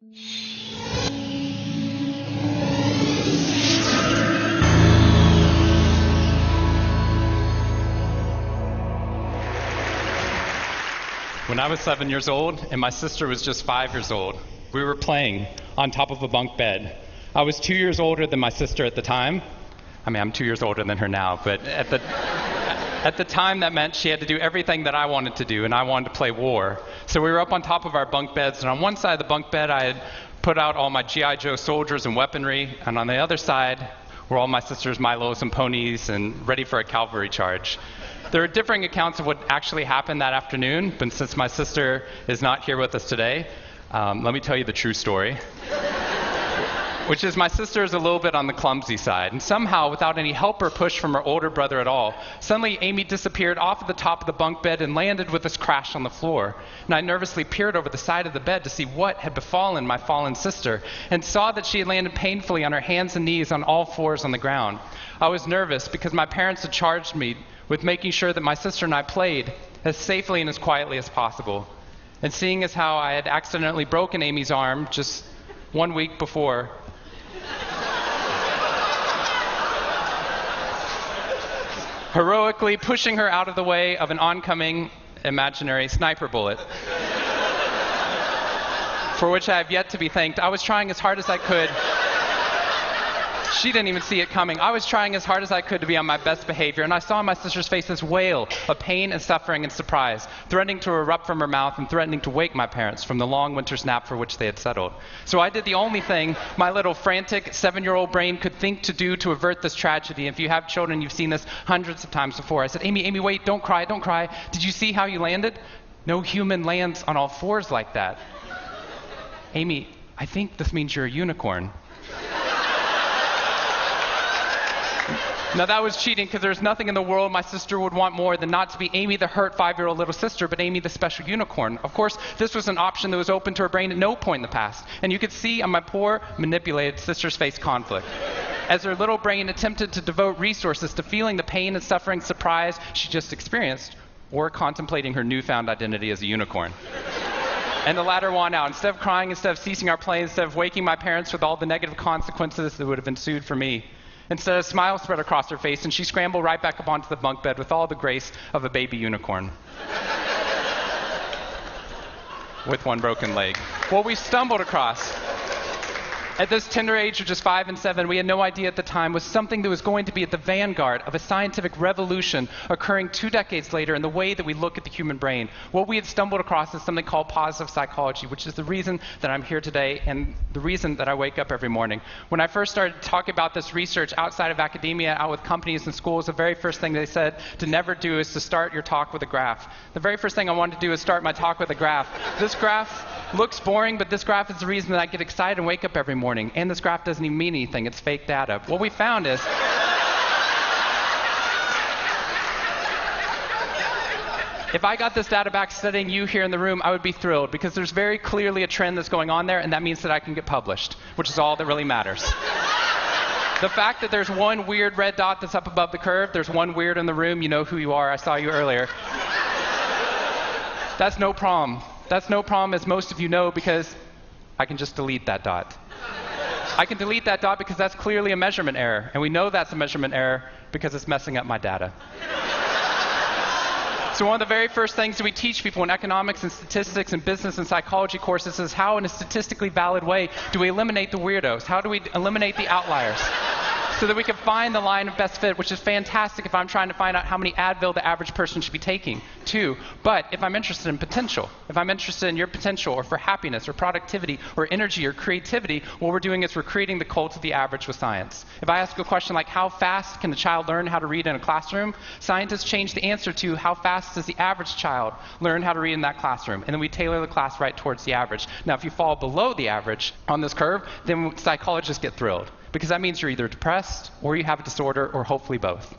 When I was 7 years old and my sister was just 5 years old, we were playing on top of a bunk bed. I was 2 years older than my sister at the time. I mean, I'm 2 years older than her now, but at the time that meant she had to do everything that I wanted to do, and I wanted to play war. So we were up on top of our bunk beds, and on one side of the bunk bed I had put out all my G.I. Joe soldiers and weaponry, and on the other side were all my sister's Milos and ponies and ready for a cavalry charge. There are differing accounts of what actually happened that afternoon, but since my sister is not here with us today, let me tell you the true story. Which is my sister is a little bit on the clumsy side, and somehow, without any help or push from her older brother at all, suddenly Amy disappeared off of the top of the bunk bed and landed with us crash on the floor. And I nervously peered over the side of the bed to see what had befallen my fallen sister, and saw that she had landed painfully on her hands and knees on all fours on the ground. I was nervous because my parents had charged me with making sure that my sister and I played as safely and as quietly as possible. And seeing as how I had accidentally broken Amy's arm just 1 week before, heroically pushing her out of the way of an oncoming imaginary sniper bullet, for which I have yet to be thanked. I was trying as hard as I could. She didn't even see it coming. I was trying as hard as I could to be on my best behavior, and I saw my sister's face this wail of pain and suffering and surprise, threatening to erupt from her mouth and threatening to wake my parents from the long winter's nap for which they had settled. So I did the only thing my little frantic 7-year-old brain could think to do to avert this tragedy. If you have children, you've seen this hundreds of times before. I said, Amy, wait, don't cry, don't cry. Did you see how you landed? No human lands on all fours like that. Amy, I think this means you're a unicorn. Now that was cheating, because there's nothing in the world my sister would want more than not to be Amy the hurt 5-year-old little sister, but Amy the special unicorn. Of course, this was an option that was open to her brain at no point in the past, and you could see on my poor, manipulated sister's face conflict, as her little brain attempted to devote resources to feeling the pain and suffering surprise she just experienced, or contemplating her newfound identity as a unicorn. And the latter won out. Instead of crying, instead of ceasing our play, instead of waking my parents with all the negative consequences that would have ensued for me, instead, a smile spread across her face, and she scrambled right back up onto the bunk bed with all the grace of a baby unicorn. With one broken leg. What we stumbled across at this tender age of just 5 and 7, we had no idea at the time, was something that was going to be at the vanguard of a scientific revolution occurring 2 decades later in the way that we look at the human brain. What we had stumbled across is something called positive psychology, which is the reason that I'm here today and the reason that I wake up every morning. When I first started talking about this research outside of academia, out with companies and schools, the very first thing they said to never do is to start your talk with a graph. The very first thing I wanted to do is start my talk with a graph. This graph looks boring, but this graph is the reason that I get excited and wake up every morning. And this graph doesn't even mean anything. It's fake data. What we found is if I got this data back studying you here in the room, I would be thrilled, because there's very clearly a trend that's going on there, and that means that I can get published, which is all that really matters. The fact that there's one weird red dot that's up above the curve, there's one weird in the room, you know who you are, I saw you earlier. That's no problem. That's no problem, as most of you know, because I can just delete that dot. I can delete that dot because that's clearly a measurement error, and we know that's a measurement error because it's messing up my data. So one of the very first things that we teach people in economics and statistics and business and psychology courses is how, in a statistically valid way, do we eliminate the weirdos? How do we eliminate the outliers? So that we can find the line of best fit, which is fantastic if I'm trying to find out how many Advil the average person should be taking, too. But if I'm interested in potential, if I'm interested in your potential, or for happiness, or productivity, or energy, or creativity, what we're doing is we're creating the cult of the average with science. If I ask a question like, how fast can a child learn how to read in a classroom? Scientists change the answer to, how fast does the average child learn how to read in that classroom? And then we tailor the class right towards the average. Now, if you fall below the average on this curve, then psychologists get thrilled, because that means you're either depressed, or you have a disorder, or hopefully both.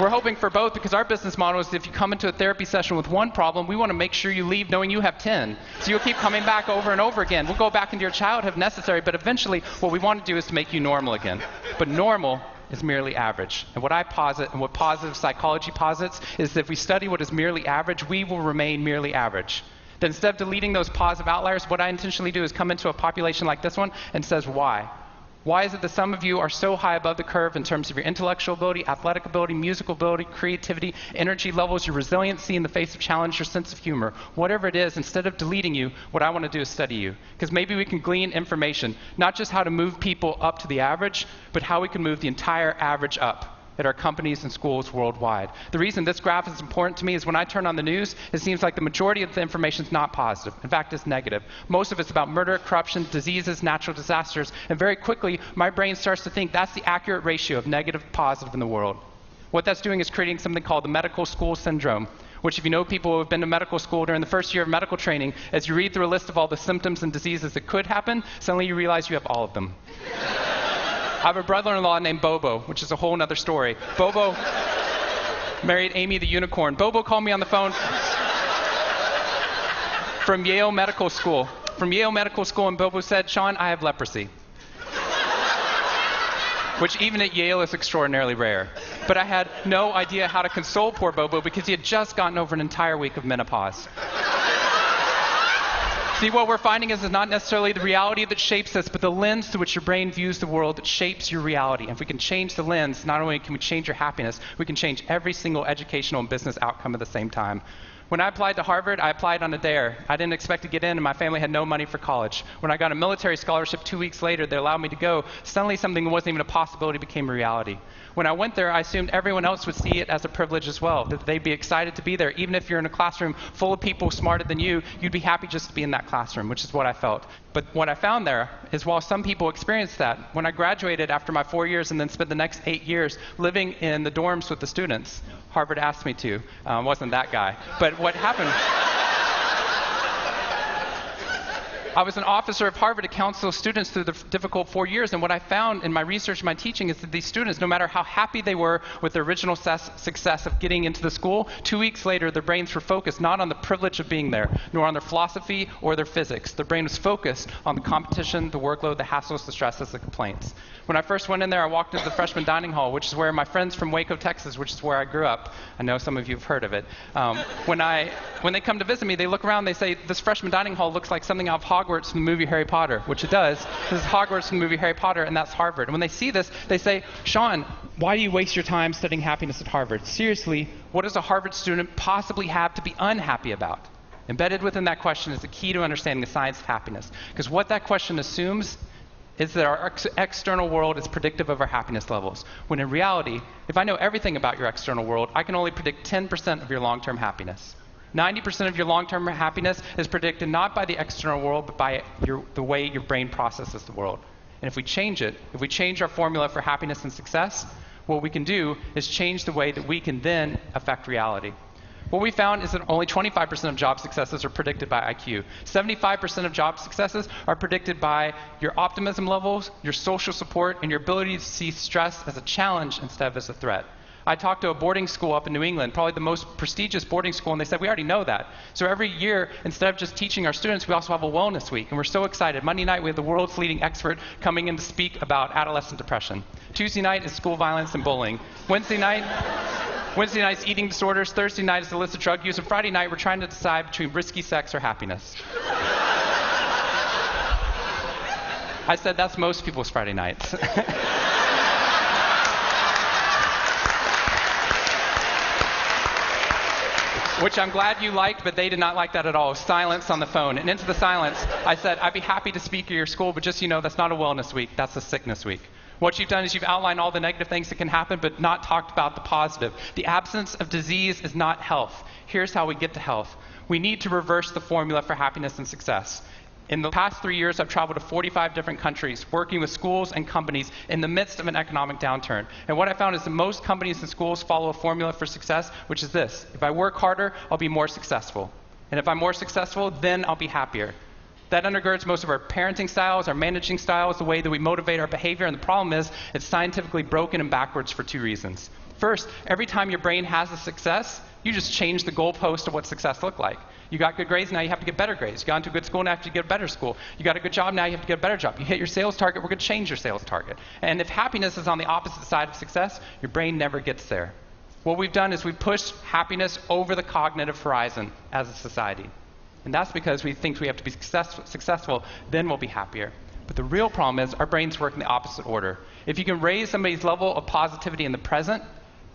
We're hoping for both, because our business model is if you come into a therapy session with one problem, we want to make sure you leave knowing you have 10. So you'll keep coming back over and over again. We'll go back into your childhood if necessary, but eventually what we want to do is to make you normal again. But normal is merely average. And what I posit, and what positive psychology posits, is that if we study what is merely average, we will remain merely average. That instead of deleting those positive outliers, what I intentionally do is come into a population like this one and says why. Why is it that some of you are so high above the curve in terms of your intellectual ability, athletic ability, musical ability, creativity, energy levels, your resiliency in the face of challenge, your sense of humor? Whatever it is, instead of deleting you, what I want to do is study you. Because maybe we can glean information, not just how to move people up to the average, but how we can move the entire average up at our companies and schools worldwide. The reason this graph is important to me is when I turn on the news, it seems like the majority of the information is not positive. In fact, it's negative. Most of it's about murder, corruption, diseases, natural disasters, and very quickly, my brain starts to think that's the accurate ratio of negative to positive in the world. What that's doing is creating something called the medical school syndrome, which if you know people who have been to medical school during the first year of medical training, as you read through a list of all the symptoms and diseases that could happen, suddenly you realize you have all of them. I have a brother-in-law named Bobo, which is a whole other story. Bobo married Amy the unicorn. Bobo called me on the phone from Yale Medical School. And Bobo said, "Shawn, I have leprosy." Which even at Yale is extraordinarily rare. But I had no idea how to console poor Bobo because he had just gotten over an entire week of menopause. See, what we're finding is it's not necessarily the reality that shapes us, but the lens through which your brain views the world that shapes your reality. And if we can change the lens, not only can we change your happiness, we can change every single educational and business outcome at the same time. When I applied to Harvard, I applied on a dare. I didn't expect to get in, and my family had no money for college. When I got a military scholarship 2 weeks later, they allowed me to go. Suddenly, something that wasn't even a possibility became a reality. When I went there, I assumed everyone else would see it as a privilege as well, that they'd be excited to be there. Even if you're in a classroom full of people smarter than you, you'd be happy just to be in that classroom, which is what I felt. But what I found there is while some people experienced that, when I graduated after my 4 years and then spent the next 8 years living in the dorms with the students, Harvard asked me to. Wasn't that guy. But what happened? I was an officer of Harvard to counsel students through the difficult 4 years, and what I found in my research and my teaching is that these students, no matter how happy they were with their original success of getting into the school, 2 weeks later their brains were focused not on the privilege of being there, nor on their philosophy or their physics. Their brain was focused on the competition, the workload, the hassles, the stresses, the complaints. When I first went in there, I walked into the freshman dining hall, which is where my friends from Waco, Texas, which is where I grew up. I know some of you have heard of it. When they come to visit me, they look around, they say, "This freshman dining hall looks like something out of Hogwarts from the movie Harry Potter," which it does. This is Hogwarts from the movie Harry Potter, and that's Harvard. And when they see this, they say, "Shawn, why do you waste your time studying happiness at Harvard? Seriously, what does a Harvard student possibly have to be unhappy about?" Embedded within that question is the key to understanding the science of happiness. Because what that question assumes is that our external world is predictive of our happiness levels. When in reality, if I know everything about your external world, I can only predict 10% of your long-term happiness. 90% of your long-term happiness is predicted not by the external world, but by the way your brain processes the world. And if we change it, if we change our formula for happiness and success, what we can do is change the way that we can then affect reality. What we found is that only 25% of job successes are predicted by IQ. 75% of job successes are predicted by your optimism levels, your social support, and your ability to see stress as a challenge instead of as a threat. I talked to a boarding school up in New England, probably the most prestigious boarding school, and they said, "We already know that." So every year, instead of just teaching our students, we also have a wellness week, and we're so excited. Monday night, we have the world's leading expert coming in to speak about adolescent depression. Tuesday night is school violence and bullying. Wednesday night's eating disorders. Thursday night is illicit drug use. And Friday night, we're trying to decide between risky sex or happiness. I said that's most people's Friday nights. Which I'm glad you liked, but they did not like that at all. Silence on the phone. And into the silence, I said, "I'd be happy to speak at your school, but just so you know, that's not a wellness week. That's a sickness week." What you've done is you've outlined all the negative things that can happen, but not talked about the positive. The absence of disease is not health. Here's how we get to health. We need to reverse the formula for happiness and success. In the past 3 years, I've traveled to 45 different countries, working with schools and companies in the midst of an economic downturn. And what I found is that most companies and schools follow a formula for success, which is this: if I work harder, I'll be more successful. And if I'm more successful, then I'll be happier. That undergirds most of our parenting styles, our managing styles, the way that we motivate our behavior. And the problem is, it's scientifically broken and backwards for 2 reasons. First, every time your brain has a success, you just change the goalpost of what success looked like. You got good grades, now you have to get better grades. You got into a good school, now you have to get a better school. You got a good job, now you have to get a better job. You hit your sales target, we're going to change your sales target. And if happiness is on the opposite side of success, your brain never gets there. What we've done is we've pushed happiness over the cognitive horizon as a society. And that's because we think we have to be successful, then we'll be happier. But the real problem is our brains work in the opposite order. If you can raise somebody's level of positivity in the present,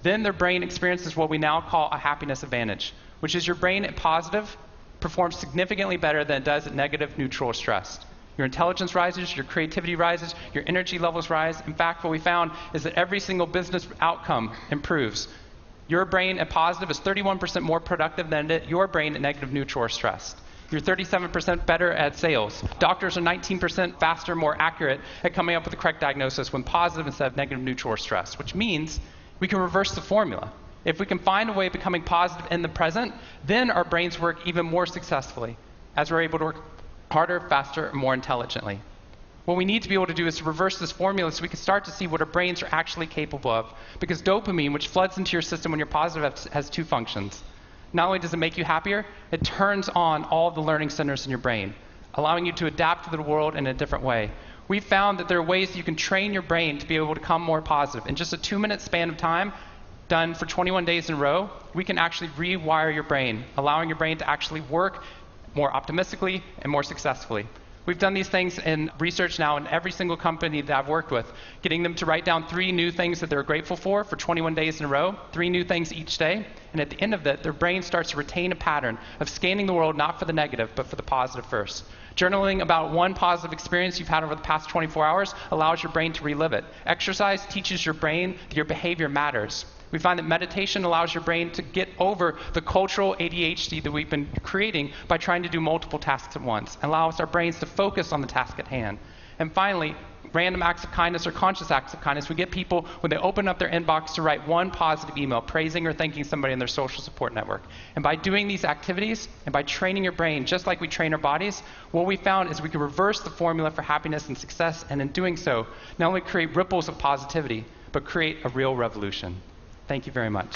then their brain experiences what we now call a happiness advantage, which is your brain at positive performs significantly better than it does at negative, neutral, or stressed. Your intelligence rises, your creativity rises, your energy levels rise. In fact, what we found is that every single business outcome improves. Your brain at positive is 31% more productive than your brain at negative, neutral, or stressed. You're 37% better at sales. Doctors are 19% faster, more accurate at coming up with the correct diagnosis when positive instead of negative, neutral, or stressed, which means we can reverse the formula. If we can find a way of becoming positive in the present, then our brains work even more successfully as we're able to work harder, faster, and more intelligently. What we need to be able to do is to reverse this formula so we can start to see what our brains are actually capable of. Because dopamine, which floods into your system when you're positive, has two functions. Not only does it make you happier, it turns on all the learning centers in your brain, allowing you to adapt to the world in a different way. We've found that there are ways that you can train your brain to be able to become more positive. In just a 2-minute span of time, done for 21 days in a row, we can actually rewire your brain, allowing your brain to actually work more optimistically and more successfully. We've done these things in research now in every single company that I've worked with, getting them to write down 3 new things that they're grateful for 21 days in a row, 3 new things each day. And at the end of that, their brain starts to retain a pattern of scanning the world not for the negative, but for the positive first. Journaling about one positive experience you've had over the past 24 hours allows your brain to relive it. Exercise teaches your brain that your behavior matters. We find that meditation allows your brain to get over the cultural ADHD that we've been creating by trying to do multiple tasks at once, and allows our brains to focus on the task at hand. And finally, random acts of kindness or conscious acts of kindness. We get people, when they open up their inbox, to write one positive email praising or thanking somebody in their social support network. And by doing these activities and by training your brain just like we train our bodies, what we found is we can reverse the formula for happiness and success, and in doing so, not only create ripples of positivity, but create a real revolution. Thank you very much.